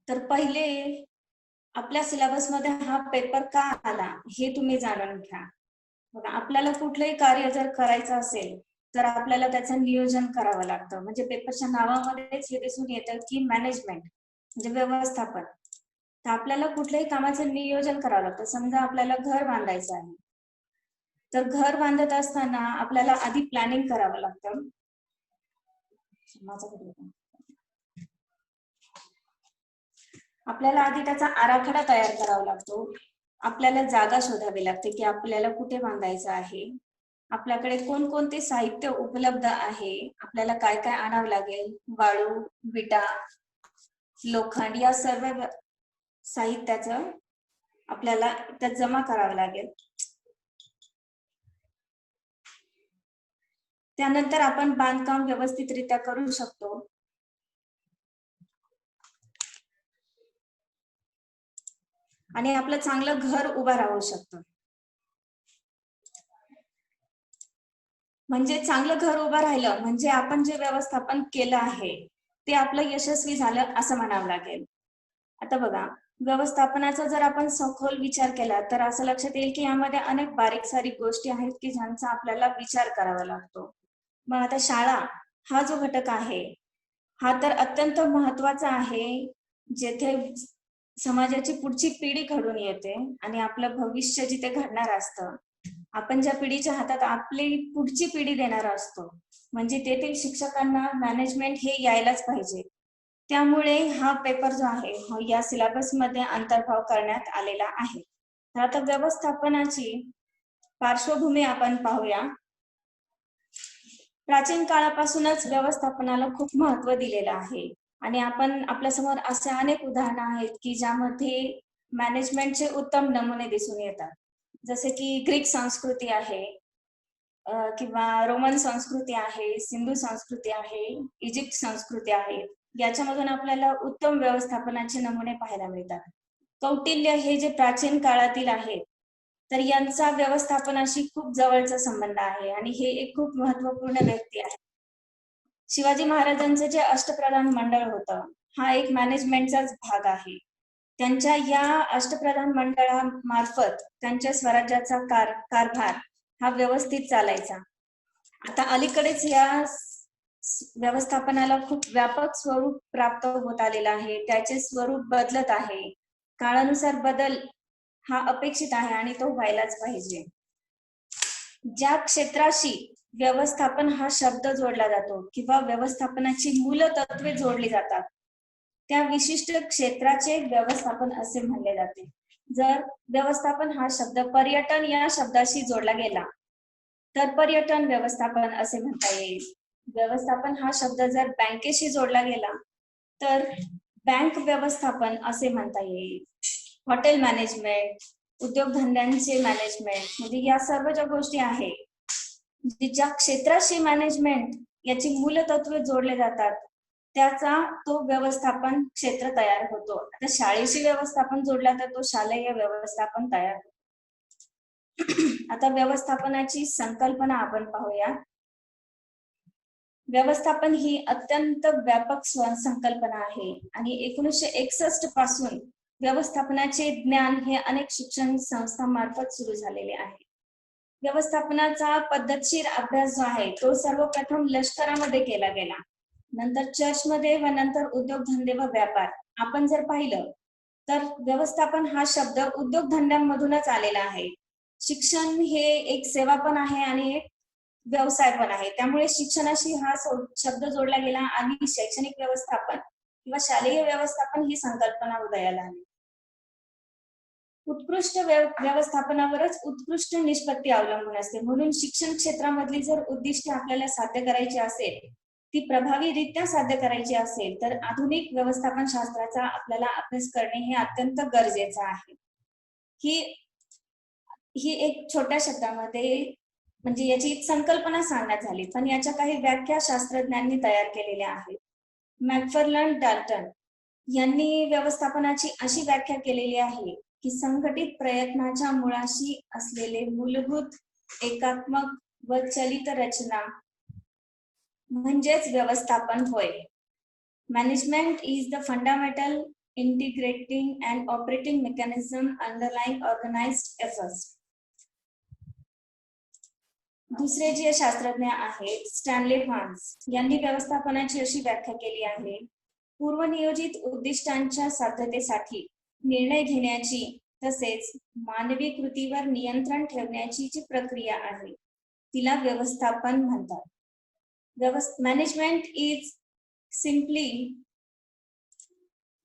तर पहिले आपल्या सिलेबस मध्ये हा पेपर का आला हे तुम्ही जाणून घ्या. बघा, आपल्याला कुठलंही कार्य जर करायचं असेल तर आपल्याला त्याचं नियोजन करावं लागतं. म्हणजे पेपरच्या नावामध्येच हे दिसून येतं की मॅनेजमेंट म्हणजे व्यवस्थापन. तर आपल्याला कुठल्याही कामाचं नियोजन करावं लागतं. समजा आपल्याला घर बांधायचं आहे, तर घर बांधत असताना आपल्याला आधी प्लॅनिंग करावं लागतं. आपल्याला आधी त्याचा आराखडा तयार करावा लागतो. आपल्याला जागा शोधावी लागते की आपल्याला कुठे बांधायचं आहे, आपल्याकडे कोणकोणते साहित्य उपलब्ध आहे, आपल्याला काय काय आणावं लागेल, वाळू, विटा, लोखंड या सर्व साहित्याचं आपल्याला त्यात जमा करावं लागेल. त्यानंतर आपण बांधकाम व्यवस्थितरित्या करू शकतो. आणि आपलं चांगलं घर उभं राहू शकतं. म्हणजे चांगलं घर उभं राहिलं म्हणजे आपण जे व्यवस्थापन केलं आहे ते आपलं यशस्वी झालं असं म्हणावं लागेल. आता बघा, व्यवस्थापनाचा जर आपण सखोल विचार केला तर असं लक्षात येईल की यामध्ये अनेक बारीक सारीक गोष्टी आहेत की ज्यांचा आपल्याला विचार करावा लागतो. मग आता शाळा हा जो घटक आहे हा तर अत्यंत महत्वाचा आहे, जेथे समाजाची पुढची पिढी घडून येते आणि आपलं भविष्य जिथे घडणार असतं. आपण ज्या पिढीच्या हातात आपली पुढची पिढी देणार असतो, म्हणजे तेथील शिक्षकांना मॅनेजमेंट हे यायलाच पाहिजे. त्यामुळे हा पेपर जो आहे या सिलेबस मध्ये अंतर्भाव करण्यात आलेला आहे. तर आता व्यवस्थापनाची पार्श्वभूमी आपण पाहूया. प्राचीन काळापासूनच व्यवस्थापनाला खूप महत्त्व दिलेलं आहे आणि आपण आपल्यासमोर असे अनेक उदाहरणं आहेत की ज्यामध्ये मॅनेजमेंटचे उत्तम नमुने दिसून येतात. जसे की ग्रीक संस्कृती आहे, किंवा रोमन संस्कृती आहे, सिंधू संस्कृती आहे, इजिप्त संस्कृती आहे. याच्यामधून आपल्याला उत्तम व्यवस्थापनाचे नमुने पाहायला मिळतात. कौटिल्य हे जे प्राचीन काळातील आहेत, तर यांचा व्यवस्थापनाशी खूप जवळचा संबंध आहे आणि हे एक खूप महत्वपूर्ण व्यक्ती आहे. शिवाजी महाराजांचं जे अष्टप्रधान मंडळ होतं हा एक मॅनेजमेंटचाच भाग आहे. त्यांच्या या अष्टप्रधान मंडळामार्फत त्यांच्या स्वराज्याचा कारभार हा व्यवस्थित चालायचा. आता अलीकडेच या व्यवस्थापनाला खूप व्यापक स्वरूप प्राप्त होत आलेलं आहे. त्याचे स्वरूप बदलत आहे. काळानुसार बदल हा अपेक्षित आहे आणि तो व्हायलाच पाहिजे. ज्या क्षेत्राशी व्यवस्थापन हा शब्द जोडला जातो किंवा व्यवस्थापनाची मूलतत्वे जोडली जातात त्या विशिष्ट क्षेत्राचे व्यवस्थापन असे म्हणले जाते. जर व्यवस्थापन हा शब्द पर्यटन या शब्दाशी जोडला गेला तर पर्यटन व्यवस्थापन असे म्हणता येईल. व्यवस्थापन हा शब्द जर बँकेशी जोडला गेला तर बँक व्यवस्थापन असे म्हणता येईल. हॉटेल मॅनेजमेंट, उद्योगधंद्यांचे मॅनेजमेंट म्हणजे या सर्व ज्या गोष्टी आहेत ज्या क्षेत्राशी मॅनेजमेंट याची मूलतत्वे जोडले जातात त्याचा तो व्यवस्थापन क्षेत्र तयार होतो. आता शाळेशी व्यवस्थापन जोडला तर तो शालेय व्यवस्थापन तयार होतो. आता व्यवस्थापनाची संकल्पना आपण पाहूया. व्यवस्थापन ही अत्यंत व्यापक संकल्पना आहे आणि 1961 पासून व्यवस्थापनाचे ज्ञान हे अनेक शिक्षण संस्थांमार्फत सुरू झालेले आहे. व्यवस्थापनाचा पद्धतशीर अभ्यास जो आहे तो सर्वप्रथम लष्करामध्ये केला गेला, नंतर चर्चमध्ये व नंतर उद्योगधंदे व व्यापार. आपण जर पाहिलं तर व्यवस्थापन हा शब्द उद्योगधंद्यांमधूनच आलेला आहे. शिक्षण हे एक सेवा पण आहे आणि एक व्यवसाय पण आहे. त्यामुळे शिक्षणाशी हा शब्द जोडला गेला आणि शैक्षणिक व्यवस्थापन किंवा शालेय व्यवस्थापन ही संकल्पना उदयाला आली. उत्कृष्ट व्यवस्थापनावरच उत्कृष्ट निष्पत्ती अवलंबून असते. म्हणून शिक्षण क्षेत्रामधली जर उद्दिष्ट आपल्याला साध्य करायची असेल, ती प्रभावीरित्या साध्य करायची असेल तर आधुनिक व्यवस्थापन शास्त्राचा आपल्याला अभ्यास करणे हे अत्यंत गरजेचं आहे. ही एक छोट्या शब्दामध्ये म्हणजे याची संकल्पना सांगण्यात झाली, पण याच्या काही व्याख्या शास्त्रज्ञांनी तयार केलेल्या आहेत. मॅकफर्लन डाल्टन यांनी व्यवस्थापनाची अशी व्याख्या केलेली आहे की संघटित प्रयत्नाच्या मुळाशी असलेले मूलभूत एकात्मक व चलित रचना म्हणजेच व्यवस्थापन होय. Management is the fundamental integrating and operating mechanism underlying organized efforts. दुसरे जे शास्त्रज्ञ आहेत स्टॅनले फ्रान्स यांनी व्यवस्थापनाची अशी व्याख्या केली आहे, पूर्वनियोजित उद्दिष्टांच्या साध्यतेसाठी निर्णय घेण्याची तसेच मानवी कृतीवर नियंत्रण ठेवण्याची जी प्रक्रिया आहे तिला व्यवस्थापन म्हणतात. Management is simply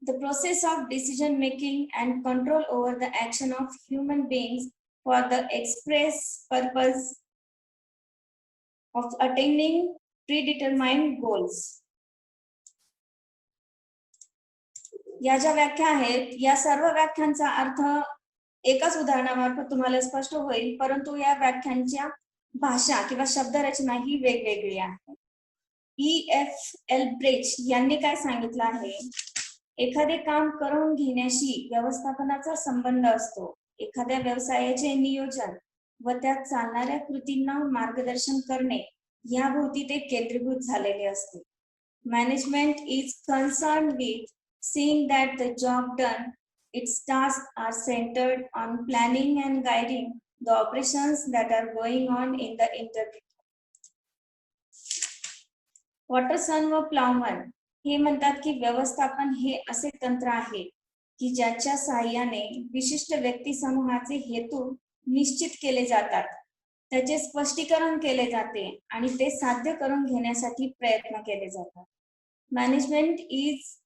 the process of decision making and control over the action of human beings for the express purpose of attaining predetermined goals. या ज्या व्याख्या आहेत या सर्व व्याख्यांचा अर्थ एकाच उदाहरणामार्फत तुम्हाला स्पष्ट होईल, परंतु या व्याख्यांच्या भाषा किंवा शब्दरचना ही वेगवेगळी आहे. E.F. एल्ब्रेच यांनी काय सांगितलं आहे, एखादे काम करून घेण्याशी व्यवस्थापनाचा संबंध असतो. एखाद्या व्यवसायाचे नियोजन व त्यात चालणाऱ्या कृतींना मार्गदर्शन करणे याभोवती ते केंद्रीभूत झालेले असते. Management is concern with seeing that the job done, its tasks are centered on planning and guiding the operations that are going on in the integrity. वॉटरसन व प्लावमन हे म्हणतात की व्यवस्थापन हे असे तंत्र आहे की ज्याच्या सहाय्याने विशिष्ट व्यक्ती समूहाचे हेतू निश्चित केले जातात, त्याचे स्पष्टीकरण केले जाते आणि ते साध्य करून घेण्यासाठी प्रयत्न केले जातात. Management is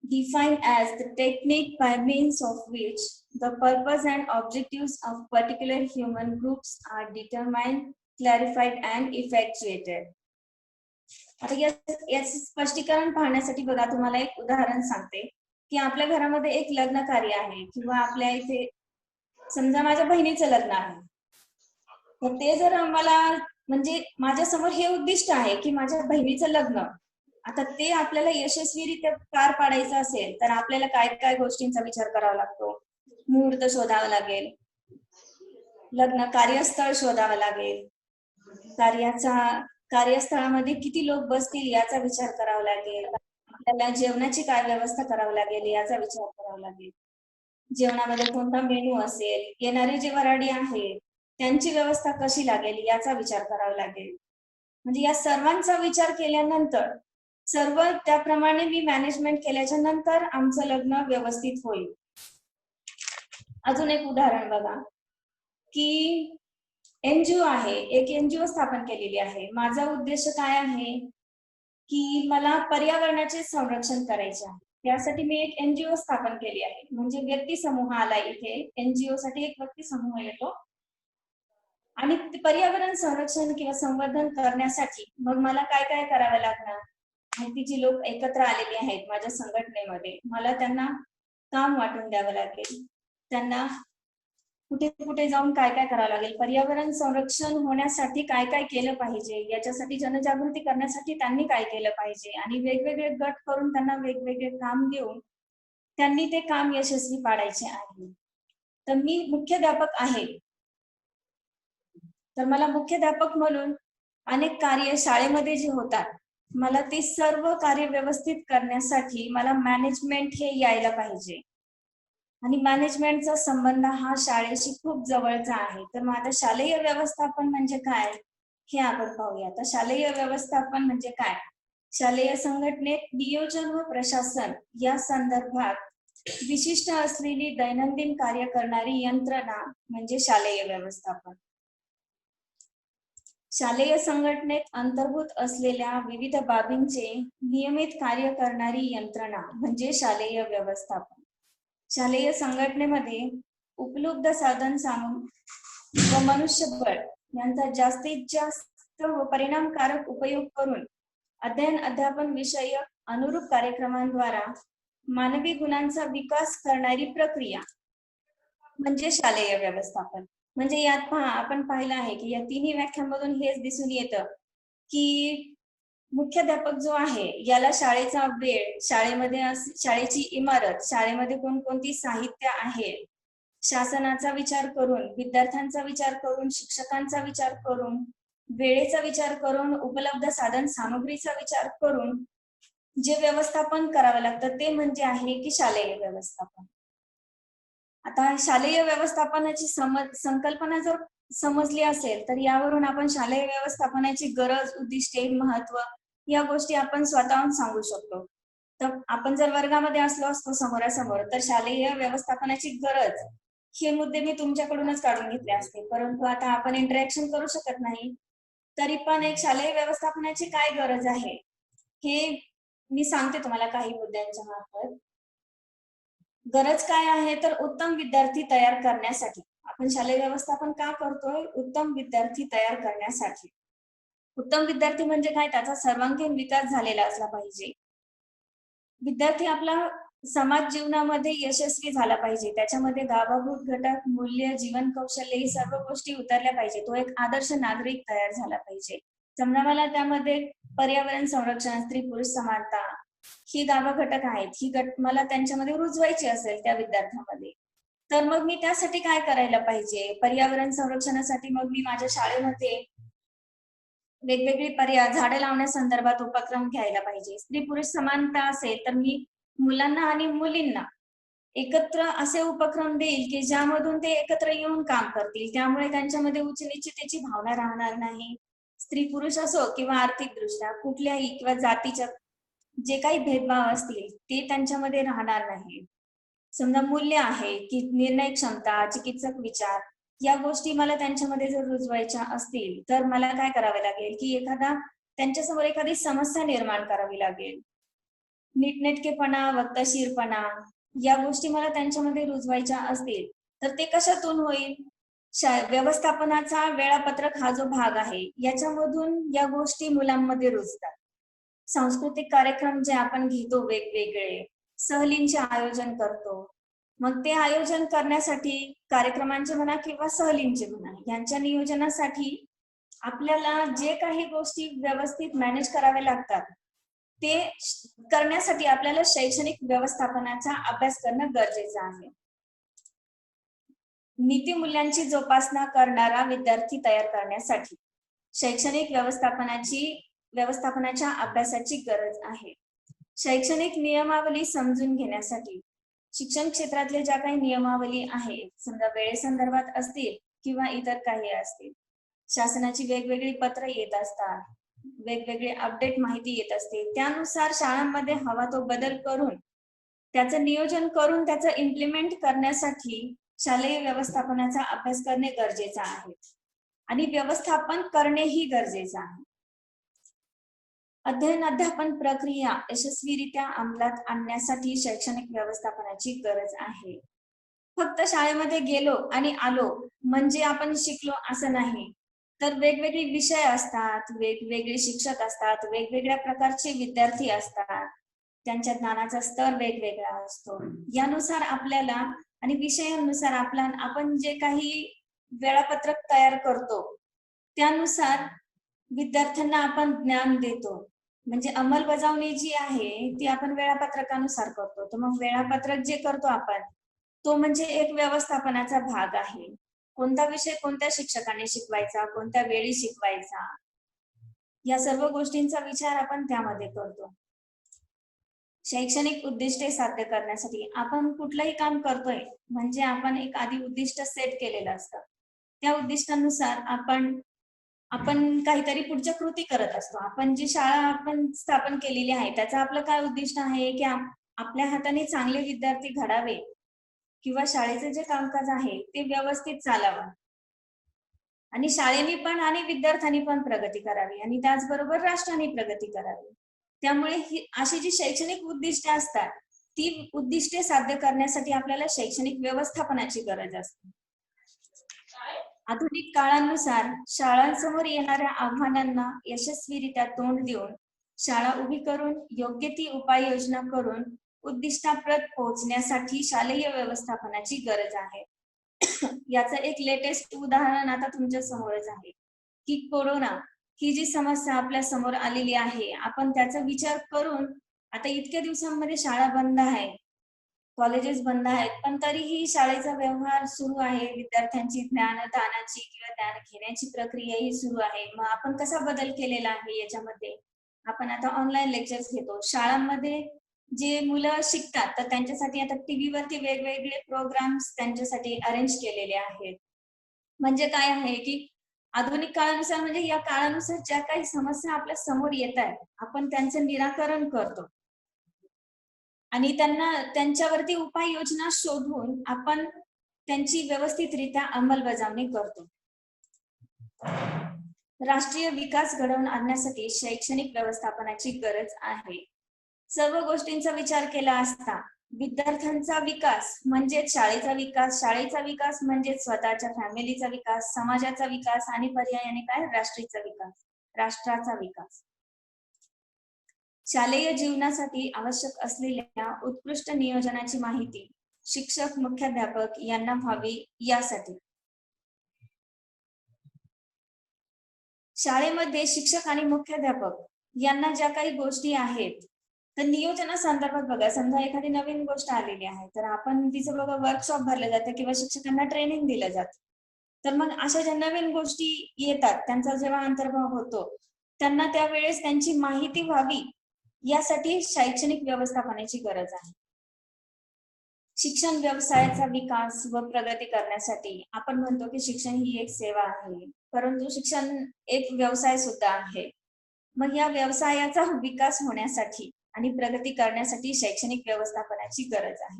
defined as the technique by means of which the purpose and objectives of particular human groups are determined, clarified and effectuated. आता याचे स्पष्टीकरण पाहण्यासाठी बघा तुम्हाला एक उदाहरण सांगते की आपल्या घरामध्ये एक लग्न कार्य आहे किंवा आपल्या इथे समजा माझ्या बहिणीचं लग्न आहे, तर ते जर मला म्हणजे माझ्या समोर हे उद्दिष्ट आहे की माझ्या बहिणीचं लग्न, आता ते आपल्याला यशस्वीरित्या पार पाडायचं असेल तर आपल्याला काय काय गोष्टींचा विचार करावा लागतो. मुहूर्त शोधावा लागेल, लग्न कार्यस्थळ शोधावं लागेल, कार्यस्थळामध्ये किती लोक बसतील याचा विचार करावा लागेल, आपल्याला जेवणाची काय व्यवस्था करावी लागेल याचा विचार करावा लागेल, जेवणामध्ये कोणता मेनू असेल, येणारे जे वऱ्हाडी आहेत त्यांची व्यवस्था कशी लागेल याचा विचार करावा लागेल. म्हणजे या सर्वांचा विचार केल्यानंतर सर्व त्याप्रमाणे मी मॅनेजमेंट केल्याच्या नंतर आमचं लग्न व्यवस्थित होईल. अजून एक उदाहरण बघा की एनजीओ आहे, एक एनजीओ स्थापन केलेली आहे. माझा उद्देश काय आहे की मला पर्यावरणाचे संरक्षण करायचे आहे, त्यासाठी मी एक एनजीओ स्थापन केली आहे. म्हणजे व्यक्ती समूह आला इथे, एनजीओ साठी एक व्यक्ती समूह येतो आणि पर्यावरण संरक्षण किंवा संवर्धन करण्यासाठी मग मला काय काय करावं लागणार. माहितीची लोक एकत्र आलेली आहेत माझ्या संघटनेमध्ये, मला त्यांना काम वाटून द्यावं लागेल, त्यांना कुठे कुठे जाऊन काय काय करावं लागेल, पर्यावरण संरक्षण होण्यासाठी काय काय केलं पाहिजे, याच्यासाठी जनजागृती करण्यासाठी त्यांनी काय केलं पाहिजे आणि वेगवेगळे गट करून त्यांना वेगवेगळे काम देऊन त्यांनी ते काम यशस्वी पाडायचे आहे. तर मी मुख्याध्यापक आहे, तर मला मुख्याध्यापक म्हणून अनेक कार्य शाळेमध्ये जे होतात मला ते सर्व कार्य व्यवस्थित करण्यासाठी मला मॅनेजमेंट हे यायला पाहिजे आणि मॅनेजमेंटचा संबंध हा शाळेशी खूप जवळचा आहे. तर मग आता शालेय व्यवस्थापन म्हणजे काय हे आपण पाहूया. तर शालेय व्यवस्थापन म्हणजे काय, शालेय संघटनेत नियोजन व प्रशासन या संदर्भात विशिष्ट असलेली दैनंदिन कार्य करणारी यंत्रणा म्हणजे शालेय व्यवस्थापन. शालेय संघटनेत अंतर्भूत असलेल्या विविध बाबींचे नियमित कार्य करणारी यंत्रणा म्हणजे शालेय व्यवस्थापन. शालेय संघटनेमध्ये उपलब्ध साधन सामुग्री व मनुष्यबळ यांचा जास्तीत जास्त व परिणामकारक उपयोग करून अध्ययन अध्यापन विषयक अनुरूप कार्यक्रमांद्वारा मानवी गुणांचा विकास करणारी प्रक्रिया म्हणजे शालेय व्यवस्थापन. म्हणजे यात पहा आपण पाहिलं आहे की या तिन्ही व्याख्यांमधून हेच दिसून येतं की मुख्याध्यापक जो आहे याला शाळेचा वेळ, शाळेमध्ये शाळेची इमारत, शाळेमध्ये कोणकोणती साहित्य आहे, शासनाचा विचार करून, विद्यार्थ्यांचा विचार करून, शिक्षकांचा विचार करून, वेळेचा विचार करून, उपलब्ध साधन सामग्रीचा विचार करून जे व्यवस्थापन करावं लागतं ते म्हणजे आहे की शालेय व्यवस्थापन. आता शालेय व्यवस्थापनाची संकल्पना जर समजली असेल, तर यावरून आपण शालेय व्यवस्थापनाची गरज, उद्दिष्टे, महत्त्व या गोष्टी आपण स्वतःहून सांगू शकतो. तर आपण जर वर्गामध्ये असलो असतो समोरासमोर, तर शालेय व्यवस्थापनाची गरज हे मुद्दे मी तुमच्याकडूनच काढून घेतले असते. परंतु आता आपण इंटरॅक्शन करू शकत नाही. तरी पण एक शालेय व्यवस्थापनाची काय गरज आहे, हे मी सांगते तुम्हाला काही मुद्द्यांच्या मार्फत. गरज काय आहे तर उत्तम विद्यार्थी तयार करण्यासाठी. आपण शालेय व्यवस्थापन का करतोय? उत्तम विद्यार्थी तयार करण्यासाठी. उत्तम विद्यार्थी म्हणजे काय? त्याचा सर्वांगीण विकास झालेला असला पाहिजे. विद्यार्थी आपला समाज जीवनामध्ये यशस्वी झाला पाहिजे. त्याच्यामध्ये गावाभूत घटक, मूल्य, जीवन कौशल्य ही सर्व गोष्टी उतरल्या पाहिजे. तो एक आदर्श नागरिक तयार झाला पाहिजे. समजा मला त्यामध्ये पर्यावरण संरक्षण, स्त्री-पुरुष समानता ही घटक आहेत. ही मला त्यांच्यामध्ये रुजवायची असेल त्या विद्यार्थ्यामध्ये. तर मग मी त्यासाठी काय करायला पाहिजे? पर्यावरण संरक्षणासाठी मग मी माझ्या शाळेमध्ये वेगवेगळी झाडे लावण्यासंदर्भात उपक्रम घ्यायला पाहिजे. स्त्री-पुरुष समानता असेल, तर मी मुलांना आणि मुलींना एकत्र असे उपक्रम देईल, की ज्यामधून ते एकत्र येऊन काम करतील. त्यामुळे त्यांच्यामध्ये उच्च-नीचतेची भावना राहणार नाही. स्त्री-पुरुष असो किंवा आर्थिकदृष्ट्या कुठल्याही किंवा जातीच्या जे काही भेदभाव असतील, ते त्यांच्यामध्ये राहणार नाही. समजा मूल्य आहे, की निर्णय क्षमता, चिकित्सक विचार या गोष्टी मला त्यांच्यामध्ये जर रुजवायच्या असतील, तर मला काय करावे लागेल, की त्यांच्यासमोर एखादी समस्या निर्माण करावी लागेल. नीटनेटकेपणा, वक्तशीरपणा या गोष्टी मला त्यांच्यामध्ये रुजवायच्या असतील, तर ते कशातून होईल? व्यवस्थापनाचा वेळापत्रक हा जो भाग आहे, याच्यामधून या गोष्टी मुलांमध्ये रुजतात. सांस्कृतिक कार्यक्रम जे आपण घेतो वेगवेगळे, सहलींचे आयोजन करतो. मग ते आयोजन करण्यासाठी कार्यक्रमांचे म्हणा किंवा सहलींचे म्हणा, यांच्या नियोजनासाठी आपल्याला जे काही गोष्टी व्यवस्थित मॅनेज कराव्या लागतात, ते करण्यासाठी आपल्याला शैक्षणिक व्यवस्थापनाचा अभ्यास करणं गरजेचं आहे. नीतिमूल्यांची जोपासना करणारा विद्यार्थी तयार करण्यासाठी शैक्षणिक व्यवस्थापनाच्या अभ्यासाची गरज आहे. शैक्षणिक नियमावली समजून घेण्यासाठी शिक्षण क्षेत्रातले ज्या काही नियमावली आहेत, समजा वेळेसंदर्भात असतील किंवा इतर काही असतील, शासनाची वेगवेगळी पत्र येत असतात, वेगवेगळे अपडेट माहिती येत असते, त्यानुसार शाळांमध्ये हवा तो बदल करून त्याचं नियोजन करून त्याचं इम्प्लिमेंट करण्यासाठी शालेय व्यवस्थापनाचा अभ्यास करणे गरजेचं आहे आणि व्यवस्थापन करणेही गरजेचं आहे. अध्ययन अध्यापन प्रक्रिया यशस्वीरित्या अंमलात आणण्यासाठी शैक्षणिक व्यवस्थापनाची गरज आहे. फक्त शाळेमध्ये गेलो आणि आलो म्हणजे आपण शिकलो असं नाही. तर वेगवेगळे विषय असतात, वेगवेगळे शिक्षक असतात, वेगवेगळ्या प्रकारचे विद्यार्थी असतात. त्यांच्या ज्ञानाचा स्तर वेगवेगळा असतो. यानुसार आपल्याला आणि विषयानुसार आपण जे काही वेळापत्रक तयार करतो, त्यानुसार विद्यार्थ्यांना आपण ज्ञान देतो. म्हणजे अंमलबजावणी जी आहे ती आपण वेळापत्रकानुसार करतो. तर मग वेळापत्रक जे करतो आपण, तो म्हणजे एक व्यवस्थापनाचा भाग आहे. कोणता विषय कोणत्या शिक्षकाने शिकवायचा, कोणत्या वेळी शिकवायचा, या सर्व गोष्टींचा विचार आपण त्यामध्ये करतो. शैक्षणिक उद्दिष्टे साध्य करण्यासाठी आपण कुठलंही काम करतोय म्हणजे आपण एक आधी उद्दिष्ट सेट केलेलं असतं. त्या उद्दिष्टानुसार आपण काहीतरी पुढच्या कृती करत असतो. आपण जी शाळा आपण स्थापन केलेली आहे त्याचं आपलं काय उद्दिष्ट आहे की आपल्या हाताने चांगले विद्यार्थी घडावे किंवा शाळेचे जे कामकाज आहे ते व्यवस्थित चालावं आणि शाळेने पण आणि विद्यार्थ्यांनी पण प्रगती करावी आणि त्याचबरोबर राष्ट्राने प्रगती करावी. त्यामुळे ही अशी जी शैक्षणिक उद्दिष्टे असतात, ती उद्दिष्टे साध्य करण्यासाठी आपल्याला शैक्षणिक व्यवस्थापनाची गरज असते. आधुनिक काळानुसार शाळांसमोर येणाऱ्या आव्हानांना यशस्वीरित्या तोंड देऊन शाळा उभी करून योग्य ती उपाययोजना करून उद्दिष्टाप्रत पोहोचण्यासाठी शालेय व्यवस्थापनाची गरज आहे. याचं एक लेटेस्ट उदाहरण आता तुमच्या समोरच आहे की कोरोना ही जी समस्या आपल्या समोर आलेली आहे, आपण त्याचा विचार करून आता इतक्या दिवसांमध्ये शाळा बंद आहे, कॉलेजेस बंद आहेत, पण तरीही शाळेचा व्यवहार सुरू आहे. विद्यार्थ्यांची ज्ञानदानाची किंवा ज्ञान घेण्याची प्रक्रिया ही सुरू आहे. मग आपण कसा बदल केलेला आहे याच्यामध्ये? आपण आता ऑनलाईन लेक्चर्स घेतो. शाळांमध्ये जे मुलं शिकतात तर त्यांच्यासाठी आता टीव्हीवरती वेगवेगळे प्रोग्राम्स त्यांच्यासाठी अरेंज केलेले आहेत. म्हणजे काय आहे की आधुनिक काळानुसार म्हणजे या काळानुसार ज्या काही समस्या आपल्या समोर येत आहेत, आपण त्यांचं निराकरण करतो आणि त्यांना त्यांच्यावरती उपाययोजना शोधून आपण त्यांची व्यवस्थितरित्या अंमलबजावणी करतो. राष्ट्रीय विकास घडवून आणण्यासाठी शैक्षणिक व्यवस्थापनाची गरज आहे. सर्व गोष्टींचा विचार केला असता विद्यार्थ्यांचा विकास म्हणजे शाळेचा विकास म्हणजे स्वतःच्या फॅमिलीचा विकास, समाजाचा विकास आणि पर्यायाने काय राष्ट्राचा विकास. शालेय जीवनासाठी आवश्यक असलेल्या उत्कृष्ट नियोजनाची माहिती शिक्षक, मुख्याध्यापक यांना व्हावी यासाठी शाळेमध्ये शिक्षक आणि मुख्याध्यापक यांना ज्या काही गोष्टी आहेत तर नियोजनासंदर्भात बघा, समजा एखादी नवीन गोष्ट आलेली आहे तर आपण तिचं बघा वर्कशॉप भरले जाते किंवा शिक्षकांना ट्रेनिंग दिलं जातं. तर मग अशा ज्या नवीन गोष्टी येतात त्यांचा जेव्हा अंतर्भाव होतो त्यांना त्यावेळेस त्यांची माहिती व्हावी यासाठी शैक्षणिक व्यवस्थापनाची गरज आहे. शिक्षण व्यवसायाचा विकास व प्रगती करण्यासाठी आपण म्हणतो की शिक्षण ही एक सेवा आहे, परंतु शिक्षण एक व्यवसाय सुद्धा आहे. मग या व्यवसायाचा विकास होण्यासाठी आणि प्रगती करण्यासाठी शैक्षणिक व्यवस्थापनाची गरज आहे.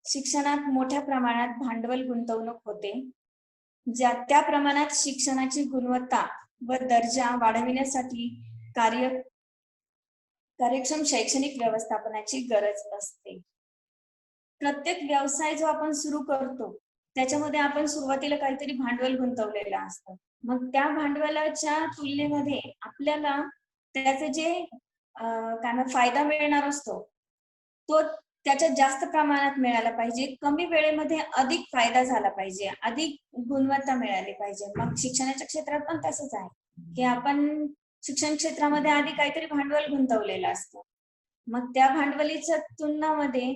शिक्षणात मोठ्या प्रमाणात भांडवल गुंतवणूक होते. त्या प्रमाणात शिक्षणाची गुणवत्ता व दर्जा वाढविण्यासाठी कार्यक्षम शैक्षणिक व्यवस्थापनाची गरज असते. प्रत्येक व्यवसाय जो आपण सुरू करतो त्याच्यामध्ये आपण सुरुवातीला काहीतरी भांडवल गुंतवलेलं असतं. मग त्या भांडवलाच्या तुलनेमध्ये आपल्याला त्याचे जे काय फायदा मिळणार असतो तो त्याच्यात जास्त प्रमाणात मिळाला पाहिजे, कमी वेळेमध्ये अधिक फायदा झाला पाहिजे, अधिक गुणवत्ता मिळाली पाहिजे. मग शिक्षणाच्या क्षेत्रात पण तसंच आहे की आपण शिक्षण क्षेत्रामध्ये आधी काहीतरी भांडवल गुंतवलेलं असतं. मग त्या भांडवलीच्या तुलनामध्ये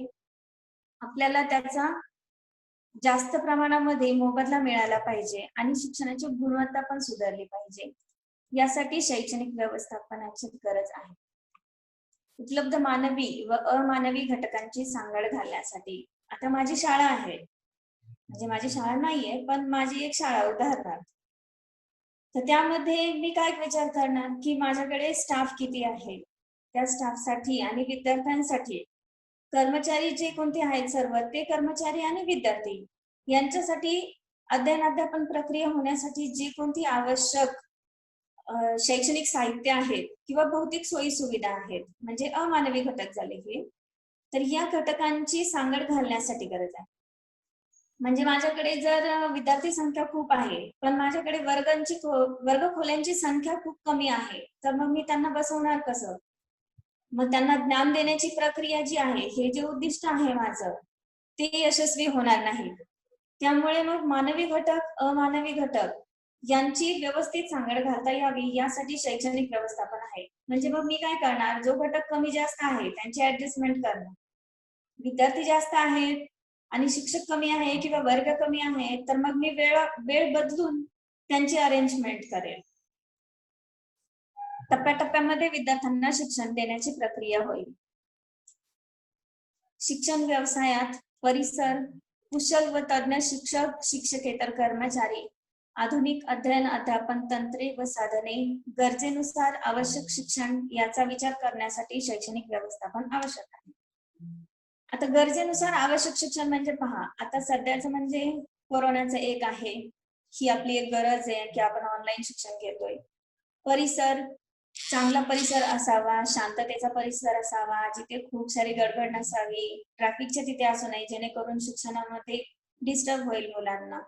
आपल्याला त्याचा जास्त प्रमाणामध्ये मोबदला मिळाला पाहिजे आणि शिक्षणाची गुणवत्ता पण सुधारली पाहिजे. यासाठी शैक्षणिक व्यवस्थापनाची गरज आहे. उपलब्ध मानवी व अमानवी घटकांची सांगड घालण्यासाठी आता माझी शाळा आहे, म्हणजे माझी शाळा नाहीये पण माझी एक शाळा उदाहरणार्थ, तर त्यामध्ये मी काय विचार करणार की माझ्याकडे स्टाफ किती आहे, त्या स्टाफसाठी आणि विद्यार्थ्यांसाठी कर्मचारी जे कोणते आहेत सर्व ते कर्मचारी आणि विद्यार्थी यांच्यासाठी अध्ययन प्रक्रिया होण्यासाठी जी कोणती आवश्यक शैक्षणिक साहित्य आहेत किंवा भौतिक सोयी सुविधा आहेत म्हणजे अमानवी घटक झाले हे, तर या घटकांची सांगड घालण्यासाठी गरज आहे. म्हणजे माझ्याकडे जर विद्यार्थी संख्या खूप आहे पण माझ्याकडे वर्गखोल्यांची संख्या खूप कमी आहे तर मग मी त्यांना बसवणार कसं? मग त्यांना ज्ञान देण्याची प्रक्रिया जी आहे हे जे उद्दिष्ट आहे माझं ते यशस्वी होणार नाही. त्यामुळे मग मानवी घटक अमानवी घटक यांची व्यवस्थित सांगड घालता यावी यासाठी शैक्षणिक व्यवस्थापन आहे. म्हणजे मग मी काय करणार, जो घटक कमी जास्त आहे त्यांची ऍडजस्टमेंट करणार, विद्यार्थी जास्त आहेत आणि शिक्षक कमी आहे किंवा वर्ग कमी आहे तर मग मी वेळ बदलून त्यांची अरेंजमेंट करेल. टप्प्याटप्प्यामध्ये विद्यार्थ्यांना शिक्षण देण्याची प्रक्रिया होईल. शिक्षण व्यवसायात परिसर, कुशल व तज्ञ शिक्षक, शिक्षकेतर कर्मचारी, आधुनिक अध्यापन तंत्रे व साधने, गरजेनुसार आवश्यक शिक्षण याचा विचार करण्यासाठी शैक्षणिक व्यवस्थापन आवश्यक आहे. आता गरजेनुसार आवश्यक शिक्षण म्हणजे पहा, आता सध्याचं म्हणजे कोरोनाचं एक आहे, ही आपली एक गरज आहे की आपण ऑनलाईन शिक्षण घेतोय. परिसर, चांगला परिसर असावा, शांततेचा परिसर असावा, जिथे खूप सारी गडबड नसावी, ट्रॅफिकच्या तिथे असू नये जेणेकरून शिक्षणामध्ये डिस्टर्ब होईल मुलांना.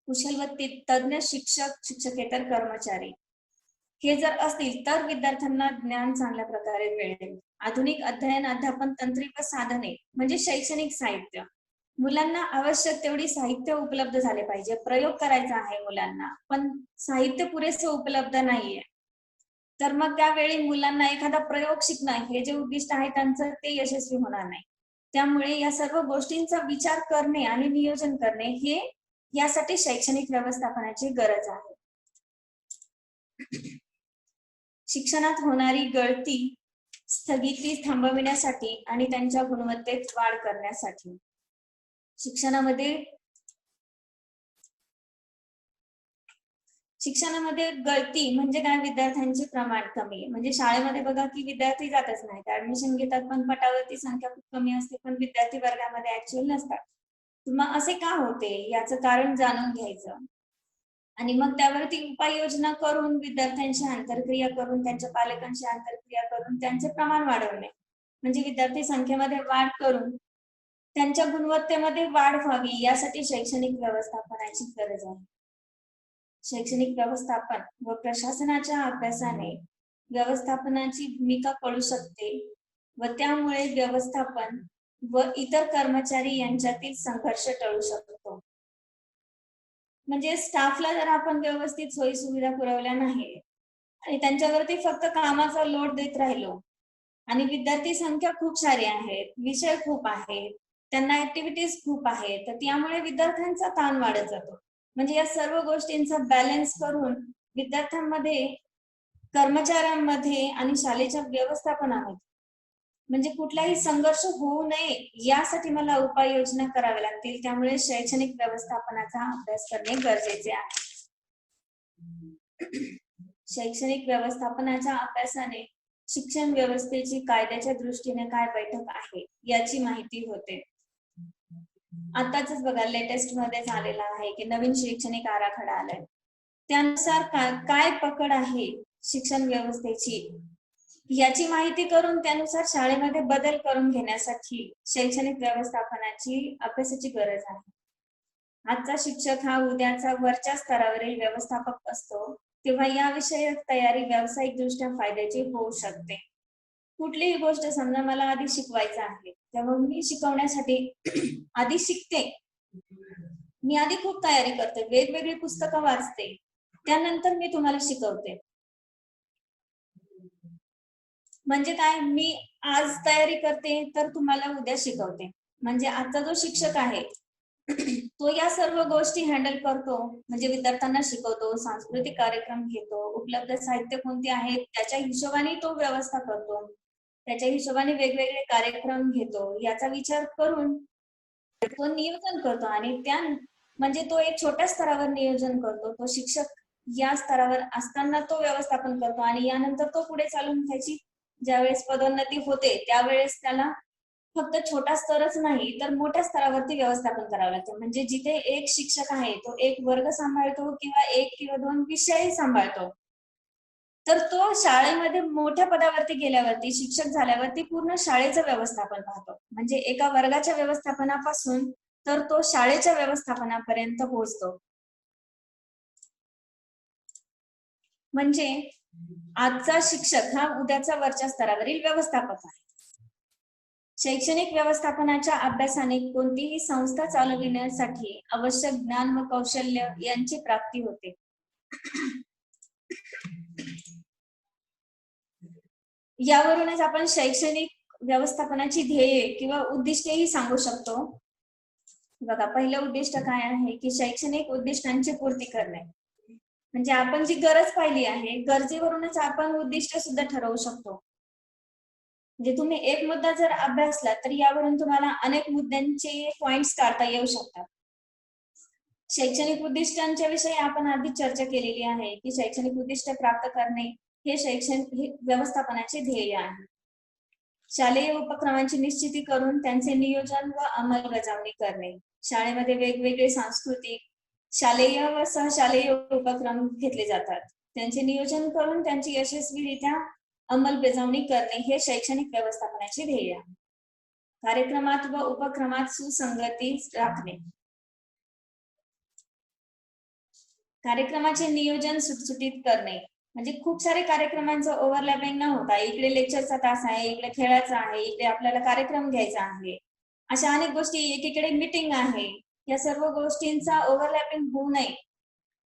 कुशल व तज्ञ शिक्षक, शिक्षकेतर कर्मचारी हे जर असतील तर विद्यार्थ्यांना ज्ञान चांगल्या प्रकारे मिळेल. आधुनिक अध्यापन तंत्रे व साधने म्हणजे शैक्षणिक साहित्य, मुलांना आवश्यक तेवढी साहित्य उपलब्ध झाले पाहिजे. प्रयोग करायचा आहे मुलांना पण साहित्य पुरेसे उपलब्ध नाहीये तर मग त्यावेळी मुलांना एखादा प्रयोग शिकणं हे जे उद्दिष्ट आहे त्यांचं ते यशस्वी होणार नाही. त्यामुळे या सर्व गोष्टींचा विचार करणे आणि नियोजन करणे हे यासाठी शैक्षणिक व्यवस्थापनाची गरज आहे. शिक्षणात होणारी गळती स्थगिती थांबविण्यासाठी आणि त्यांच्या गुणवत्तेत वाढ करण्यासाठी. शिक्षणामध्ये गळती म्हणजे काय? विद्यार्थ्यांचे प्रमाण कमी. म्हणजे शाळेमध्ये बघा की विद्यार्थी जातच नाहीत, ऍडमिशन घेतात पण पटावरती संख्या खूप कमी असते, पण विद्यार्थी वर्गामध्ये ऍक्च्युअल नसतात. मग असे का होते याचं कारण जाणून घ्यायचं आणि मग त्यावरती उपाययोजना करून विद्यार्थ्यांशी आंतरक्रिया करून त्यांच्या पालकांशी आंतरक्रिया करून त्यांचे प्रमाण वाढवणे, म्हणजे विद्यार्थी संख्येमध्ये वाढ करून त्यांच्या गुणवत्तेमध्ये वाढ व्हावी यासाठी शैक्षणिक व्यवस्थापनाची गरज आहे. शैक्षणिक व्यवस्थापन व प्रशासनाच्या अभ्यासाने व्यवस्थापनाची भूमिका कळू शकते व त्यामुळे व्यवस्थापन व इतर कर्मचारी यांच्यातील संघर्ष टळू शकतो. म्हणजे स्टाफला जर आपण व्यवस्थित सोयी सुविधा पुरवल्या नाही आणि त्यांच्यावरती फक्त कामाचा लोड देत राहिलो आणि विद्यार्थी संख्या खूप सारी आहेत, विषय खूप आहेत, त्यांना ऍक्टिव्हिटीज खूप आहेत, तर त्यामुळे विद्यार्थ्यांचा ताण वाढत जातो. म्हणजे या सर्व गोष्टींचा बॅलन्स करून विद्यार्थ्यांमध्ये, कर्मचाऱ्यांमध्ये आणि शाळेच्या व्यवस्थापनामध्ये म्हणजे कुठलाही संघर्ष होऊ नये यासाठी मला उपाययोजना कराव्या लागतील. त्यामुळे शैक्षणिक व्यवस्थापनाचा अभ्यास करणे गरजेचे आहे. शैक्षणिक व्यवस्थापनाच्या अभ्यासाने शिक्षण व्यवस्थेची कायद्याच्या दृष्टीने काय बैठक आहे याची माहिती होते. आताच बघा लेटेस्ट मध्ये झालेला आहे की नवीन शैक्षणिक आराखडा आलाय, त्यानुसार काय पकड आहे शिक्षण व्यवस्थेची याची माहिती करून त्यानुसार शाळेमध्ये बदल करून घेण्यासाठी शैक्षणिक व्यवस्थापनाची अभ्यासाची गरज आहे. आजचा शिक्षक हा उद्याचा वरच्या स्तरावरील व्यवस्थापक असतो, तेव्हा या विषयक तयारी व्यावसायिक दृष्ट्या फायद्याची होऊ शकते. कुठलीही गोष्ट समजा मला आधी शिकवायचं आहे, तेव्हा मी शिकवण्यासाठी आधी शिकते, मी आधी खूप तयारी करते, वेगवेगळी पुस्तकं वाचते, त्यानंतर मी तुम्हाला शिकवते. म्हणजे काय, मी आज तयारी करते तर तुम्हाला उद्या शिकवते. म्हणजे आजचा जो शिक्षक आहे तो या सर्व गोष्टी हँडल करतो, म्हणजे विद्यार्थ्यांना शिकवतो, सांस्कृतिक कार्यक्रम घेतो, उपलब्ध साहित्य कोणते आहेत त्याच्या हिशोबाने तो व्यवस्था करतो, त्याच्या हिशोबाने वेगवेगळे कार्यक्रम घेतो, याचा विचार करून तो नियोजन करतो आणि त्या म्हणजे तो एक छोट्या स्तरावर नियोजन करतो. तो शिक्षक या स्तरावर असताना तो व्यवस्थापन करतो आणि यानंतर तो पुढे चालून त्याची ज्यावेळेस पदोन्नती होते त्यावेळेस त्याला फक्त छोटा स्तरच नाही तर मोठ्या स्तरावरती व्यवस्थापन करावं लागतं. म्हणजे जिथे एक शिक्षक आहे तो एक वर्ग सांभाळतो किंवा एक किंवा दोन विषय सांभाळतो, तर तो शाळेमध्ये मोठ्या पदावरती गेल्यावरती शिक्षक झाल्यावरती पूर्ण शाळेचं व्यवस्थापन पाहतो. म्हणजे एका वर्गाच्या व्यवस्थापनापासून तर तो शाळेच्या व्यवस्थापनापर्यंत पोहोचतो. म्हणजे आजचा शिक्षक हा उद्याचा वरच्या स्तरावरील व्यवस्थापक आहे. शैक्षणिक व्यवस्थापनाच्या अभ्यासाने कोणतीही संस्था चालविण्यासाठी आवश्यक ज्ञान व कौशल्य यांची प्राप्ती होते. यावरूनच आपण शैक्षणिक व्यवस्थापनाची ध्येये किंवा उद्दिष्टेही सांगू शकतो. बघा, पहिलं उद्दिष्ट काय आहे की शैक्षणिक उद्दिष्टांची पूर्ती करणे. म्हणजे आपण जी गरज पाहिली आहे, गरजेवरूनच आपण उद्दिष्ट सुद्धा ठरवू शकतो. म्हणजे तुम्ही एक मुद्दा जर अभ्यासला तर यावरून तुम्हाला अनेक मुद्द्यांचे पॉइंट्स काढता येऊ शकतात. शैक्षणिक उद्दिष्टांच्या विषयी आपण आधी चर्चा केलेली आहे की शैक्षणिक उद्दिष्ट प्राप्त करणे हे शैक्षणिक व्यवस्थापनाचे ध्येय आहे. शालेय उपक्रमांची निश्चिती करून त्यांचे नियोजन व अंमलबजावणी करणे. शाळेमध्ये वेगवेगळे सांस्कृतिक, शालेय व सहशालेय उपक्रम घेतले जातात, त्यांचे नियोजन करून त्यांची यशस्वीरित्या अंमलबजावणी करणे हे शैक्षणिक व्यवस्थापनाचे ध्येय आहे. कार्यक्रमात व उपक्रमात सुसंगती राखणे. कार्यक्रमाचे नियोजन सुटसुटीत करणे. म्हणजे खूप सारे कार्यक्रमांचं ओव्हरलॅपिंग न होता इकडे लेक्चरचा तास आहे, इकडे खेळायचा आहे, इकडे आपल्याला कार्यक्रम घ्यायचा आहे, अशा अनेक गोष्टी, एकीकडे मीटिंग आहे, या सर्व गोष्टींचा ओव्हरलॅपिंग होऊ नये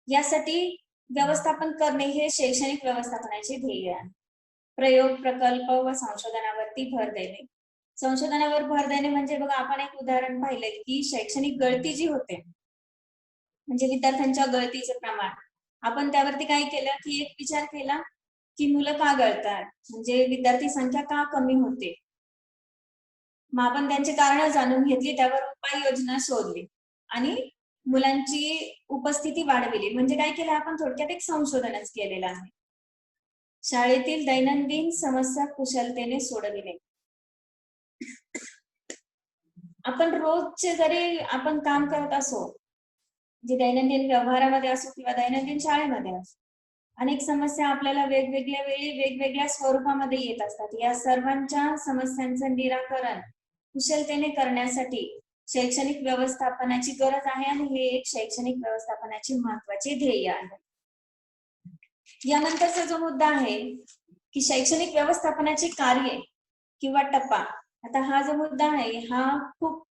यासाठी व्यवस्थापन करणे हे शैक्षणिक व्यवस्थापनाचे ध्येय आहे. प्रयोग, प्रकल्प व संशोधनावरती भर देणे. संशोधनावर भर देणे म्हणजे बघा, आपण एक उदाहरण पाहिलं की शैक्षणिक गळती जी होते, म्हणजे विद्यार्थ्यांच्या गळतीचे प्रमाण, आपण त्यावरती काय केलं की एक विचार केला की मुलं का गळतात, म्हणजे विद्यार्थी संख्या का कमी होते. मग आपण त्यांची कारणं जाणून घेतली, त्यावर उपाययोजना शोधली आणि मुलांची उपस्थिती वाढविली. म्हणजे काय केलं आपण, थोडक्यात एक संशोधनच केलेलं आहे. शाळेतील दैनंदिन समस्या कुशलतेने सोडविणे. आपण रोजचे जरी आपण काम करत असो, जे दैनंदिन व्यवहारामध्ये असो किंवा दैनंदिन शाळेमध्ये असो, अनेक समस्या आपल्याला वेगवेगळ्या वेळी वेगवेगळ्या स्वरूपामध्ये येत असतात. या सर्वांच्या समस्यांचं निराकरण कुशलतेने करण्यासाठी शैक्षणिक व्यवस्थापनाची गरज आहे आणि हे एक शैक्षणिक व्यवस्थापनाची महत्वाची ध्येय आहे. यानंतरचा जो मुद्दा आहे की शैक्षणिक व्यवस्थापनाची कार्ये किंवा टप्पा. आता हा जो मुद्दा आहे हा खूप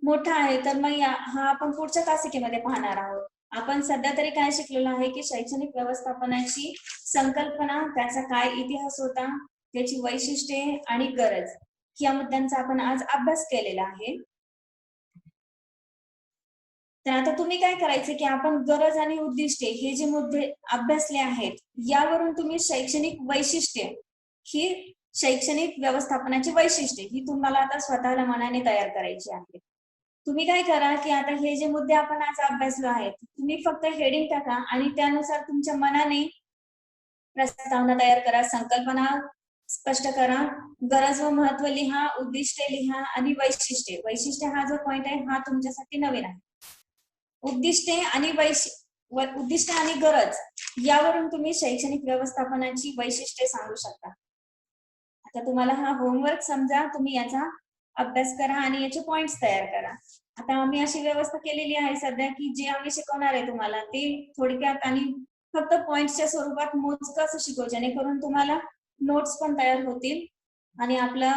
मोठा आहे, तर मग हा आपण पुढच्या तासिकेमध्ये पाहणार आहोत. आपण सध्या तरी काय शिकलेलो आहे की शैक्षणिक व्यवस्थापनाची संकल्पना, त्याचा काय इतिहास होता, त्याची वैशिष्ट्ये आणि गरज, या मुद्द्यांचा आपण आज अभ्यास केलेला आहे. तर आता तुम्ही काय करायचे की आपण गरज आणि उद्दिष्टे हे जे मुद्दे अभ्यासले आहेत, यावरून तुम्ही शैक्षणिक वैशिष्ट्ये ही शैक्षणिक व्यवस्थापनाची वैशिष्ट्ये ही तुम्हाला आता स्वतःला मनाने तयार करायची आहे. तुम्ही काय करा की आता हे जे मुद्दे आपण आज अभ्यासलो आहेत, तुम्ही फक्त हेडिंग टाका आणि त्यानुसार तुमच्या मनाने प्रस्तावना तयार करा, संकल्पना स्पष्ट करा, गरज व महत्व लिहा, उद्दिष्टे लिहा आणि वैशिष्ट्ये. वैशिष्ट्य हा जो पॉइंट आहे हा तुमच्यासाठी नवीन आहे. उद्दिष्टे आणि उद्दिष्ट आणि गरज यावरून तुम्ही शैक्षणिक व्यवस्थापनाची वैशिष्ट्ये सांगू शकता. आता तुम्हाला हा होमवर्क समजा, तुम्ही याचा अभ्यास करा आणि याचे पॉइंट्स तयार करा. आता आम्ही अशी व्यवस्था केलेली आहे सध्या की जे आम्ही शिकवणार आहे तुम्हाला ते थोडक्यात आणि फक्त पॉइंट्सच्या स्वरूपात मोजकं असं शिकवू, जेणेकरून तुम्हाला नोट्स पण तयार होतील आणि आपलं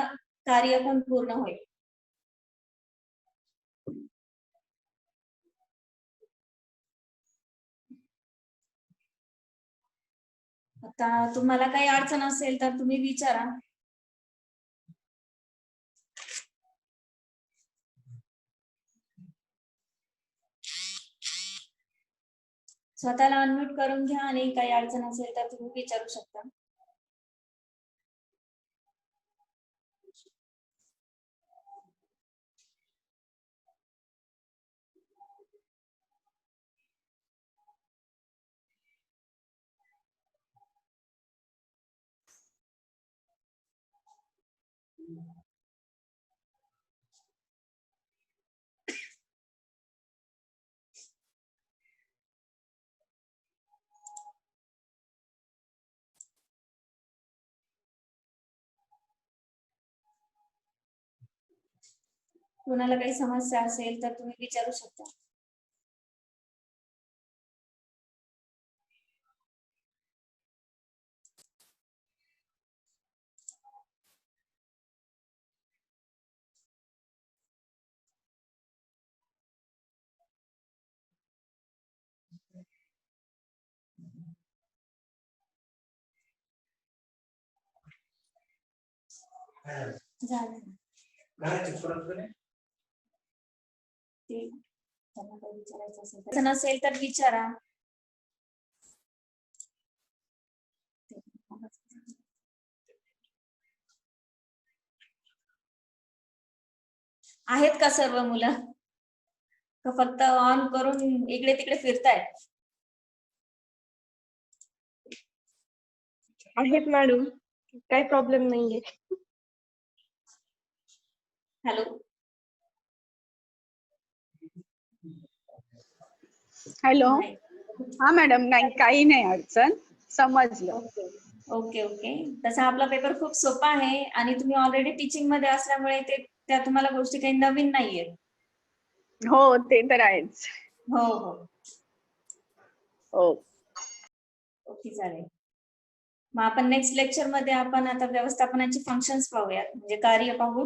कार्य पण पूर्ण होईल. आता तुम्हाला काही अडचण असेल तर तुम्ही विचारा. स्वतःला अनम्यूट करून घ्या आणि काही अडचण असेल तर तुम्ही विचारू शकता. कोणाला काही समस्या असेल तर तुम्ही विचारू शकता. झालं ते त्यांना काही विचारायचं असेल तर विचारा. आहेत का सर्व मुलं, का फक्त ऑन करून इकडे तिकडे फिरतायत? आहेत मॅडम, काही प्रॉब्लेम नाहीये. Hello hello. हा मॅडम, नाही काही नाही अडचण, समजलं. Okay okay. तसा आपला पेपर खूप सोपा आहे आणि तुम्ही ऑलरेडी टीचिंग मध्ये असल्यामुळे त्या तुम्हाला गोष्टी काही नवीन नाहीयेत. हो ते तर आहेच. हो हो हो ओके चालेल. मग आपण नेक्स्ट लेक्चर मध्ये आपण आता व्यवस्थापनाची फंक्शन्स पाहूयात, म्हणजे कार्य पाहू.